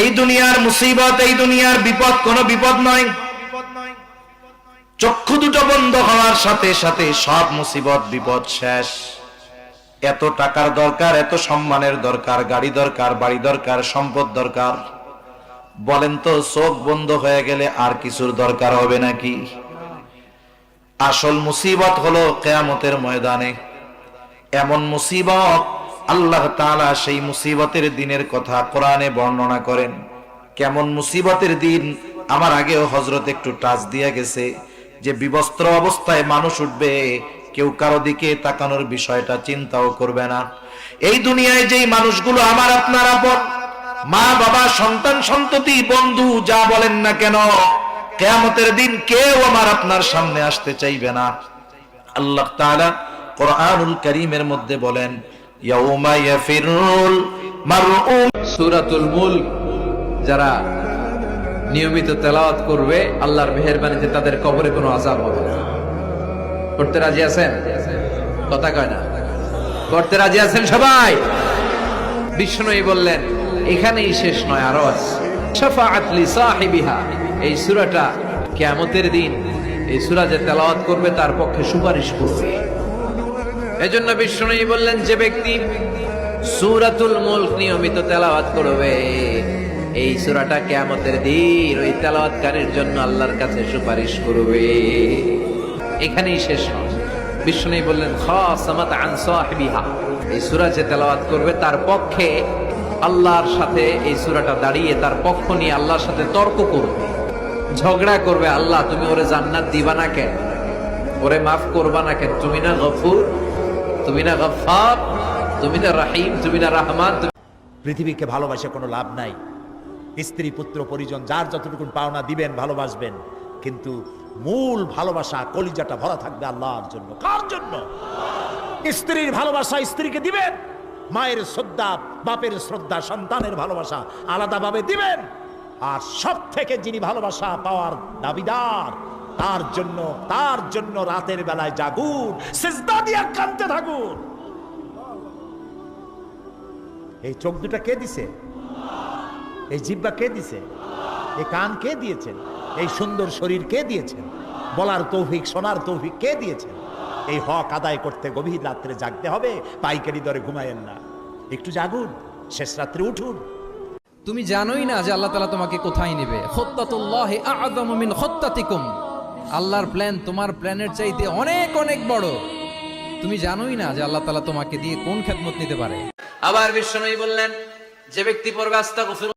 এই দুনিয়ার মুসিবত, এই দুনিয়ার বিপদ কোনো বিপদ নয়। চক্ষু দুটো বন্ধ হওয়ার সাথে সাথে সব মুসিবত বিপদ শেষ। এত টাকার দরকার, এত সম্মানের দরকার, গাড়ি দরকার, বাড়ি দরকার, সম্পদ দরকার, বলেন তো চোখ বন্ধ হয়ে গেলে আর কিছুর দরকার হবে নাকি? আসল মুসিবত হলো কিয়ামতের ময়দানে। এমন মুসিবত, আল্লাহ তাআলা সেই মুসিবতের দিনের কথা কোরআনে বর্ণনা করেন। কেমন মুসিবতের দিন? আমার আগেও হযরত একটু টাচ দিয়ে গেছে যে বিবস্ত্র অবস্থায় মানুষ উঠবে, কেউ কারো দিকে তাকানোর বিষয়টা চিন্তাও করবে না। এই দুনিয়ায় যেই মানুষগুলো আমার আপনার আপন, মা বাবা, সন্তান সন্ততি, বন্ধু, যা বলেন না কেন, কিয়ামতের দিন কেউ আমার আপনার সামনে আসতে চাইবে না। আল্লাহ তাআলা কোরআনুল কারীমের মধ্যে বলেন, ইয়াউমা ইয়াফিরুল মারউ। সূরাতুল মুলক যারা নিয়মিত তেলাওয়াত করবে, আল্লাহর মেহেরবানিতে তাদের কবরে কোনো আযাব হবে না। করতে রাজি আছেন? কথা কয় না। করতে রাজি আছেন সবাই? বিষ্ণুই বললেন এখানেই শেষ নয়, আরো আছে। শাফাআত লি সাহিবিহা, এই সূরাটা কিয়ামতের দিন এই সূরা যে তেলাওয়াত করবে তার পক্ষে সুপারিশ করবে। এজন্য বিষ্ণুই বললেন যে ব্যক্তি সূরাতুল মুলক নিয়মিত তেলাওয়াত করবে, এই সূরাটা কিয়ামতের দিন ওই তেলাওয়াতকারীর জন্য আল্লাহর কাছে সুপারিশ করবে। এখানেই শেষ নয়। বিষ্ণুই বললেন খাসামাত আন সাহিবিহা, এই সূরা যে তেলাওয়াত করবে তার পক্ষে আল্লাহর সাথে এই সূরাটা দাঁড়িয়ে তার পক্ষ নিয়ে আল্লাহর সাথে তর্ক করবে, ঝগড়া করবে। আল্লাহ তুমি ওরে জান্নাত দিবা না কেন? ওরে মাফ করবা না কেন? তুমি না গফুর, তুমি না গফফার, তুমি না রহিম, তুমি না রহমান। পৃথিবীকে ভালোবাসে কোনো লাভ নাই। স্ত্রী, পুত্র, পরিজন যার যতটুকু পাওনা দিবেন, ভালোবাসবেন, কিন্তু মূল ভালোবাসা, কলিজাটা ভরা থাকবে আল্লাহর জন্য। কার জন্য? স্ত্রীর ভালোবাসা স্ত্রীকে দিবেন, মায়ের শ্রদ্ধা, বাপের শ্রদ্ধা, সন্তানের ভালোবাসা আলাদাভাবে দিবেন। আর সব থেকে যিনি ভালোবাসা পাওয়ার দাবিদার, তার জন্য রাতের বেলায় জাগুন, সিজদা দিয়ে কাঁদতে থাকুন। এই চোখ দুটা কে দিছে? এই জিহ্বা কে দিছে? এই কান কে দিয়েছেন? এই সুন্দর শরীর কে দিয়েছেন? বলার তৌফিক, শোনার তৌফিক কে দিয়েছেন? এই হক আদায় করতে গভীর রাত্রে জাগতে হবে, পাইকারি দরে ঘুমায়েন না। একটু জাগুন, শেষ রাত্রে উঠুন। তুমি জানোই না যে আল্লাহ তাআলা তোমাকে কোথায় নেবে। খুত্তাতুল্লাহি আ'যামু মিন খুত্তাতিকুম, আল্লাহর প্ল্যান তোমার প্ল্যানের চাইতে অনেক অনেক বড়। তুমি জানোই না যে আল্লাহ তাআলা তোমাকে দিয়ে কোন খেদমত নিতে পারে। আবার বিষ্ণুই বললেন যে ব্যক্তি পড়বে আস্তাগফিরুল্লাহ